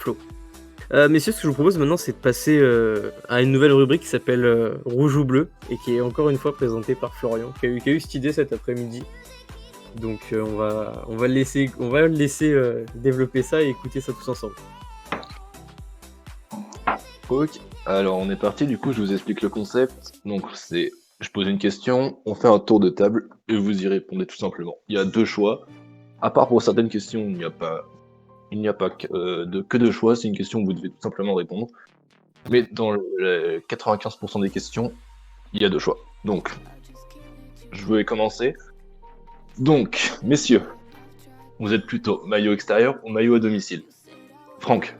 Flo. Messieurs, ce que je vous propose maintenant, c'est de passer à une nouvelle rubrique qui s'appelle Rouge ou Bleu et qui est encore une fois présentée par Florian, qui a eu cette idée cet après-midi. Donc on va le laisser développer ça et écouter ça tous ensemble. Ok, alors on est parti, du coup je vous explique le concept. Donc je pose une question, on fait un tour de table et vous y répondez tout simplement. Il y a deux choix, à part pour certaines questions, il n'y a pas que deux choix, c'est une question où vous devez tout simplement répondre. Mais dans les 95% des questions, il y a deux choix. Donc, je vais commencer. Donc, messieurs, vous êtes plutôt maillot extérieur ou maillot à domicile? Franck.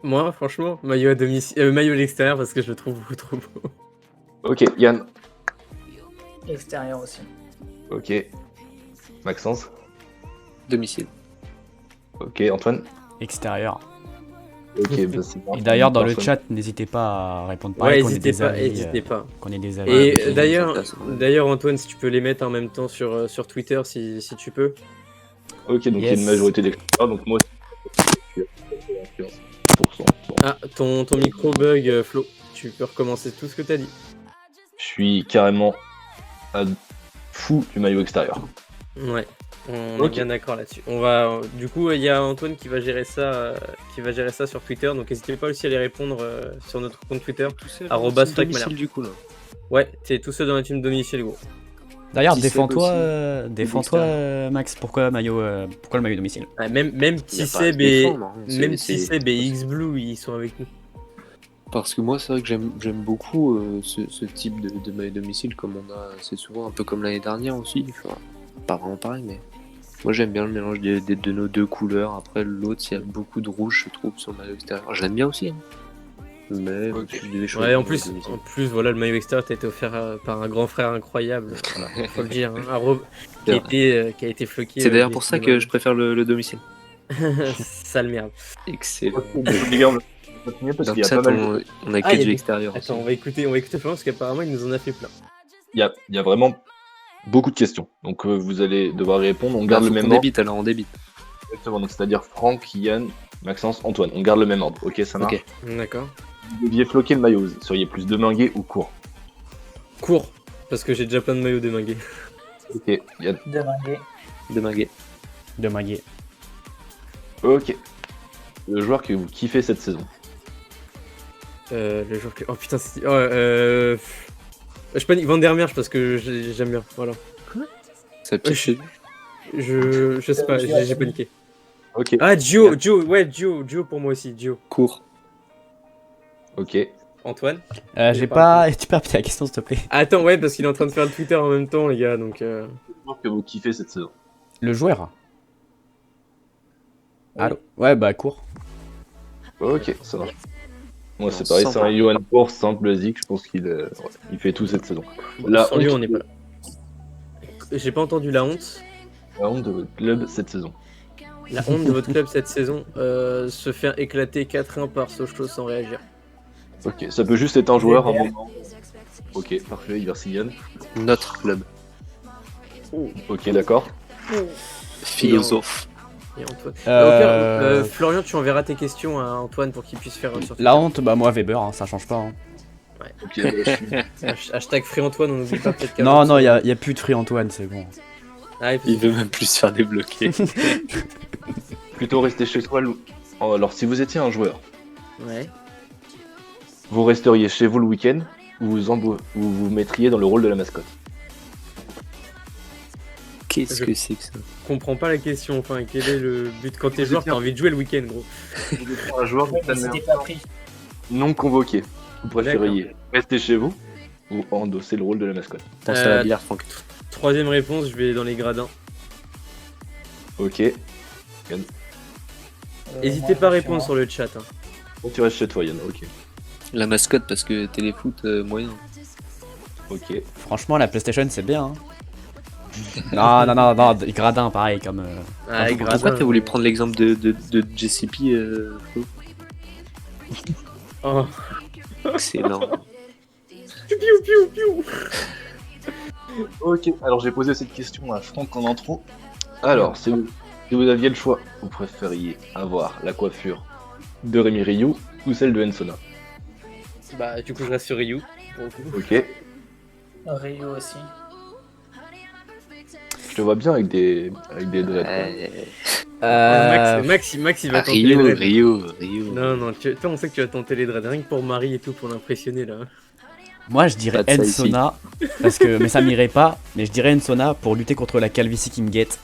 Moi, franchement, maillot à domicile, maillot à l'extérieur parce que je le trouve beaucoup trop beau. Ok, Yann. Extérieur aussi. Ok. Maxence. Domicile. Ok, Antoine. Extérieur. Ok, bah c'est bon. Et d'ailleurs, dans le chat, n'hésitez pas à répondre pareil, qu'on ait des avis. Qu'on ait des avis. Et d'ailleurs, Antoine, si tu peux les mettre en même temps sur Twitter, si tu peux. Ok, donc il y a une majorité d'extérieurs, donc moi aussi. Ah, ton micro bug, Flo. Tu peux recommencer tout ce que t'as dit. Je suis carrément fou du maillot extérieur. Ouais, on est bien d'accord là-dessus. Du coup, il y a Antoine qui va gérer ça, sur Twitter. Donc n'hésitez pas aussi à les répondre sur notre compte Twitter. @fracmalher. Du coup là. Ouais, t'es tout seul dans la team domicile, gros. D'ailleurs, défends-toi, Max. Pourquoi le maillot domicile? Ouais, même T-Seb et X-Blue, ils sont avec nous. Parce que moi, c'est vrai que j'aime beaucoup ce type de maillot domicile, comme on a assez souvent, un peu comme l'année dernière aussi. Enfin, pas vraiment pareil, mais moi j'aime bien le mélange de nos deux couleurs. Après, l'autre, il y a beaucoup de rouge, je trouve, sur le maillot extérieur. Je l'aime bien aussi, hein. Mais je devais choisir. Ouais, en plus, voilà, le maillot extérieur t'a été offert par un grand frère incroyable, voilà, faut le dire, hein, qui a été floqué. C'est d'ailleurs pour ça que je préfère le domicile. Sale merde. Excellent. Parce qu'il y a pas mal on a que du extérieur. Attends, on va écouter Florent parce qu'apparemment il nous en a fait plein. Il y a vraiment beaucoup de questions, donc vous allez devoir répondre. On garde le même ordre. On débite. Exactement, donc c'est-à-dire Franck, Yann, Maxence, Antoine. On garde le même ordre, ok, ça marche. Ok, d'accord. Vous deviez floquer le maillot, vous seriez plus demingué ou court? Court, parce que j'ai déjà plein de maillots démingués. Ok, Yann. Demingué. Ok. Le joueur que vous kiffez cette saison? Le joueur que... Oh putain, c'est... Je panique Van der Merch parce que j'aime bien, voilà. Ça piche. Je sais pas, j'ai paniqué. Ok. Ah, Gio pour moi aussi, Gio. Court. Ok. Antoine? J'ai pas... Tu peux répéter la question, s'il te plaît. Attends, ouais, parce qu'il est en train de faire le Twitter en même temps, les gars, donc... Le joueur que vous kiffez cette saison? Le joueur? Allô? Ouais, bah, court. Ok, ça marche. Moi, c'est pareil, c'est un Johan Court, simple, basique, je pense qu'il fait tout cette saison. Sans lui, on n'est pas là. J'ai pas entendu la honte. La honte de votre club cette saison. La honte de votre club cette saison, se faire éclater 4-1 par Sochaux sans réagir. Ok, ça peut juste être un joueur, un moment. Ok, parfait, merci Yann. Notre club. Ok, d'accord. Philosophe. Et Antoine. Florian, tu enverras tes questions à Antoine pour qu'il puisse faire sur la honte, bah moi Weber, hein, ça change pas. Hein. Ouais. Ok, Hashtag Free Antoine, on n'oublie pas peut-être. Non, y a plus de Free Antoine, c'est bon. Ah, il veut même plus se faire débloquer. Plutôt rester chez soi. Alors, si vous étiez un joueur, ouais. Vous resteriez chez vous le week-end ou vous mettriez dans le rôle de la mascotte? Qu'est-ce que c'est que ça? Je comprends pas la question, enfin, quel est le but quand t'es joueur, t'as envie de jouer le week-end, gros. Un joueur non convoqué, vous préfériez rester chez vous ou endosser le rôle de la mascotte? Pense à la bière, Franck. Troisième réponse, je vais dans les gradins. Ok. N'hésitez pas à répondre sur le chat. Hein. Bon, tu restes chez toi, Yann, ok. La mascotte, parce que téléfoot, moyen. Ok. Franchement, la PlayStation, c'est bien. Hein. non, gradin, pareil, comme... Pourquoi t'as voulu prendre l'exemple de JCP, Flo? Oh. Excellent. Piou. Ok, alors j'ai posé cette question à Franck en intro. Alors, si vous aviez le choix, vous préfériez avoir la coiffure de Rémi Ryu ou celle de Ensona? Bah, du coup, je reste sur Ryu. Pour le coup. Ok. Rio aussi. Je te vois bien avec des dreads. quoi. Max, il va tenter les dreads. Rio. Non, non, toi, on sait que tu vas tenter les dreads. Rien que pour Marie et tout, pour l'impressionner là. Moi, je dirais Pas de ça Ensona, parce que, mais ça m'irait pas, mais je dirais Ensona pour lutter contre la calvitie qui me guette.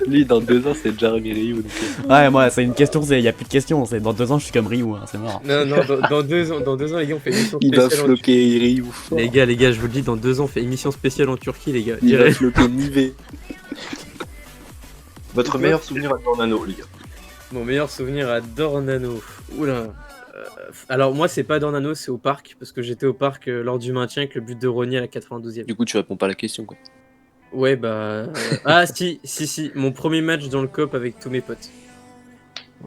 Lui, dans 2 ans, c'est déjà Rémi Ryu. Ouais, moi, c'est une question, il y a plus de questions, c'est dans 2 ans, je suis comme Ryu, hein, c'est mort. Non, non, dans 2 ans, les gars, on fait émission Il va spéciale. floquer Ryu fort. Les gars, je vous le dis, dans 2 ans, on fait émission spéciale en Turquie, les gars. Il va Direct. floquer Nive. Votre meilleur souvenir à Dornano, les gars? Mon meilleur souvenir à Dornano. Oula. Alors, moi, c'est pas Dornano, c'est au parc, parce que j'étais au parc lors du maintien avec le but de Rogny à la 92e. Du coup, tu réponds pas à la question, quoi. Ouais, bah. Ah, si. Mon premier match dans le COP avec tous mes potes.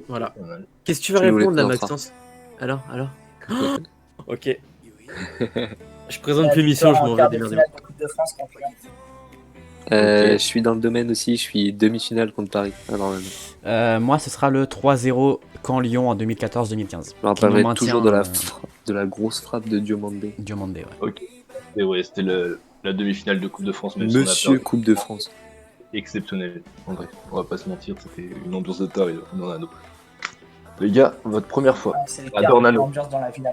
Voilà. Qu'est-ce que tu vas Tu nous les répondre là, présenteras. Maxence? Alors Oh ok. Je présente plus l'émission, je m'en vais démerder. De Coupe de France contre Lyon. Je suis dans le domaine aussi, je suis demi-finale contre Paris. Alors, Moi, ce sera le 3-0 camp Lyon en 2014-2015. je me Qui rappellerai nous maintient, toujours de la grosse frappe de Diomandé. Diomandé, ouais. Et ouais, c'était la demi-finale de Coupe de France, même si on a Monsieur perdu. Coupe de France. Exceptionnel. En vrai, on va pas se mentir, c'était une ambiance de taré dans Dornano. Les gars, votre première fois C'est le à quart de Dornano. l'ambiance dans la ville.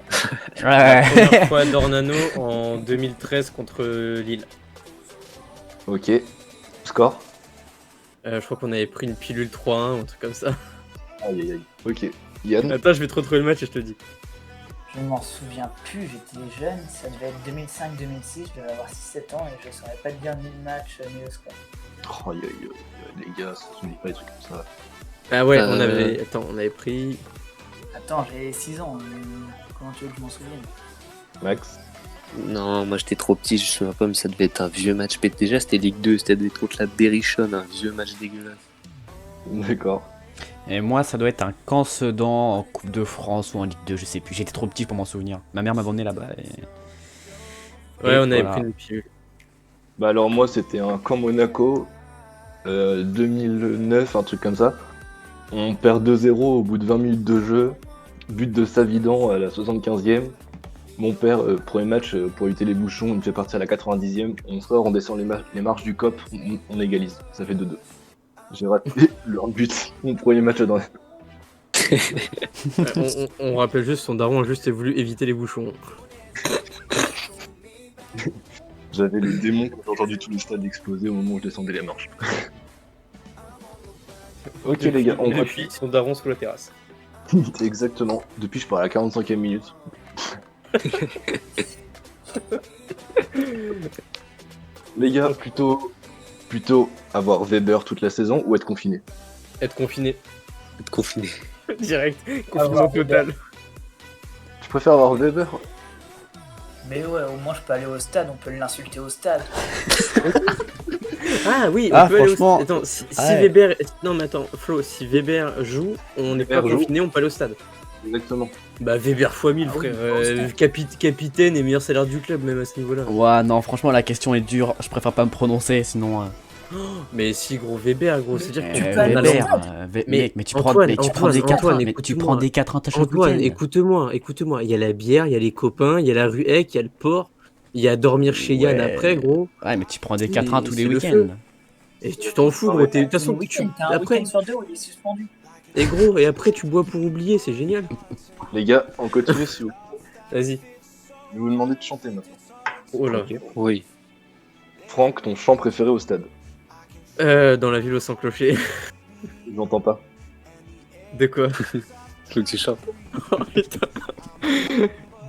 La première fois à Dornano en 2013 contre Lille. Ok. Score? Je crois qu'on avait pris une pilule 3-1 ou un truc comme ça. Aïe aïe aïe. Ok. Yann? Attends, je vais te retrouver le match et je te le dis. Je ne m'en souviens plus, j'étais jeune, ça devait être 2005-2006, je devais avoir 6-7 ans et je ne saurais pas te dire ni le match ni le score. Oh, aïe aïe aïe. Les gars, ça se dit pas des trucs comme ça. Ah ouais, on avait pris. Attends, j'ai 6 ans, comment tu veux que je m'en souvienne? Max? Non, moi j'étais trop petit, je me souviens pas, mais ça devait être un vieux match. Mais déjà, c'était Ligue 2, c'était contre la Berrichonne, un vieux match dégueulasse. D'accord. Et moi, ça doit être un camp Sedan en Coupe de France ou en Ligue 2, je sais plus. J'étais trop petit pour m'en souvenir. Ma mère m'a emmené là-bas. Ouais, on avait voilà. pris une pilule. Bah alors moi, c'était un camp Monaco 2009, un truc comme ça. On perd 2-0 au bout de 20 minutes de jeu. But de Savidan à la 75e. Mon père, premier match, pour éviter les bouchons, il me fait partir à la 90e. On sort, on descend les marches du COP, on égalise. Ça fait 2-2. J'ai raté leur but, mon premier match dans On rappelle juste, son daron a juste voulu éviter les bouchons. J'avais le démon quand j'ai entendu tout le stade exploser au moment où je descendais les marches. Ok les gars, on va Depuis son daron sous la terrasse. Exactement. Depuis, je pars à la 45e minute. Les gars, plutôt avoir Weber toute la saison ou être confiné? Être confiné. Être confiné. Direct. Ah, Confinement ouais, total. Tu préfères avoir Weber? Mais ouais, au moins je peux aller au stade, on peut l'insulter au stade. Ah oui, Ah, on peut aller au franchement, stade. Attends, si ouais. Weber. Non, mais attends, Flo, si Weber joue, on n'est pas Weber joue. confiné, on peut aller au stade. Exactement. Bah, Weber x 1000, Ah oui, frère. au stade. Capitaine et meilleur salaire du club, même à ce niveau-là. Ouais, non, franchement, la question est dure. Je préfère pas me prononcer, sinon. Mais si, gros, Weber, gros, c'est-à-dire que tu peux prends aller au Weber. stade. Mec, mais tu Antoine, prends des 4 Antoine, mais tu écoute-moi. prends des 4 1 chaque Antoine, week-end. écoute-moi. Il y a la bière, il y a les copains, il y a la rue Eck, il y a le port, il y a dormir chez Yann Ouais. après, gros. Ouais, mais tu prends des Oui, 4 1 tous les c'est le week-ends. feu. Et tu t'en fous, gros. De toute façon, Le week-end, t'as un après, week-end sur deux où il est suspendu. et gros, et après tu bois pour oublier, c'est génial. Les gars, on continue si vous. Vas-y. Je vais vous demander de chanter maintenant. Oh là. Ok. Oui. Franck, ton chant préféré au stade? Dans la ville au sans clocher. Je n'entends pas. De quoi? Faut que tu chantes. Oh putain.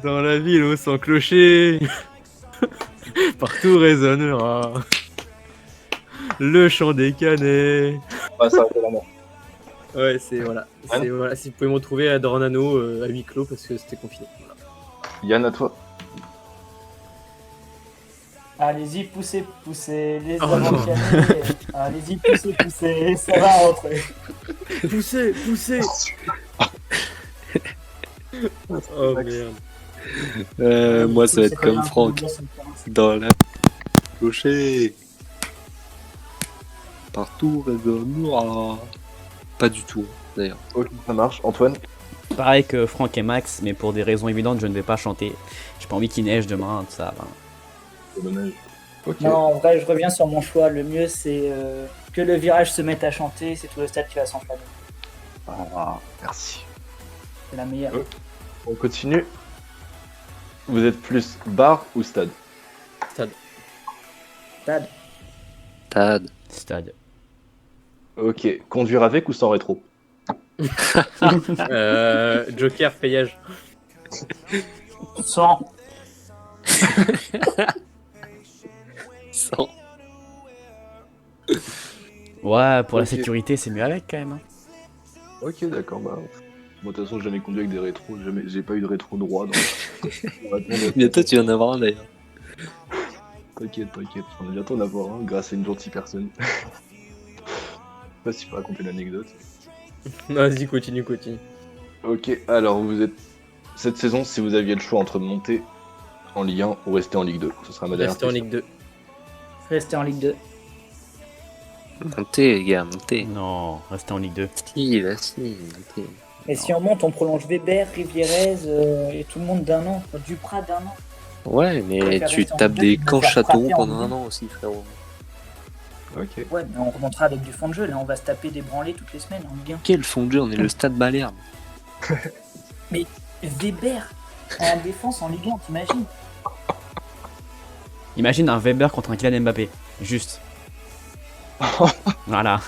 Dans la ville au sans clocher. Partout résonnera. Le chant des canets. Ah, ça arrête la mort. Ouais, c'est voilà. C'est, voilà. Si vous pouvez me retrouver à Dornano à huis clos parce que c'était confiné. Voilà. Yann, à toi. Allez-y, poussez, les Oh avant non. de canner. Allez-y, poussez, ça va rentrer. Poussez. Oh merde. Moi, ça va être Poussez comme un Franck. peu, ça me fait un- Dans la clocher. Partout résonnera. Pas du tout, d'ailleurs. Ok, ça marche. Antoine? Pareil que Franck et Max, mais pour des raisons évidentes, je ne vais pas chanter. J'ai pas envie qu'il neige demain, tout ça. C'est dommage. Ok. Non, en vrai, je reviens sur mon choix. Le mieux, c'est que le virage se mette à chanter. C'est tout le stade qui va s'enflammer. Ah, merci. C'est la meilleure. On continue. Vous êtes plus bar ou stade? Stade. Stade. Tad. Stade. Ok. Conduire avec ou sans rétro? Joker, payage. Sans. Sans. Ouais, pour la Ok. sécurité, c'est mieux avec quand même. Hein. Ok, d'accord. Bah, moi, de toute façon, j'ai jamais conduit avec des rétros. J'ai pas eu de rétro droit. Donc... Bientôt, tu vas en avoir un d'ailleurs. T'inquiète. On va bientôt en avoir un grâce à une gentille personne. Je sais pas si je peux raconter l'anecdote. Vas-y, continue. Ok, alors vous êtes. Cette saison, si vous aviez le choix entre monter en Ligue 1 ou rester en Ligue 2, ce sera ma dernière Rester en question. Ligue 2. Rester en Ligue 2. Montez, les gars, montez. Non, rester en Ligue 2. Si, vas-y, montez. Et si on monte, on prolonge Weber, Rivierez et tout le monde d'un an. Duprat d'un an. Ouais, mais préfère tu rester en tapes Ligue 2 des que de camps me faire châteaux frapper en pendant Ligue un 1. an aussi, frérot. Ok. Ouais, mais on remontera avec du fond de jeu. Là, on va se taper des branlées toutes les semaines en Ligue Quel fond de jeu, on est le stade Malherbe. 1. Weber en défense en Ligue 1, t'imagines? Imagine un Weber contre un Kylian Mbappé. Juste. Voilà.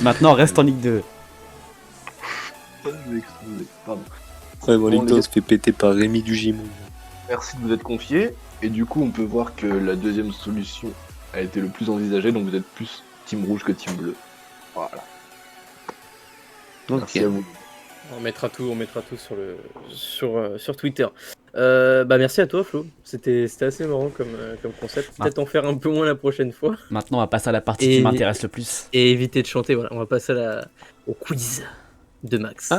Maintenant, reste en Ligue 2. Pardon. Ouais, mon Bon, Ligue les 2 gars. se fait péter par Rémi Dugimon. Merci de vous être confié. Et du coup, on peut voir que la deuxième solution a été le plus envisagée, donc vous êtes plus team rouge que team bleu. Voilà. Merci Ok. à vous. On mettra tout sur Twitter. Merci à toi, Flo. C'était assez marrant comme concept. Peut-être en faire un peu moins la prochaine fois. Maintenant, on va passer à la partie Et- qui m'intéresse le plus. Et éviter de chanter. Voilà, on va passer au quiz de Max.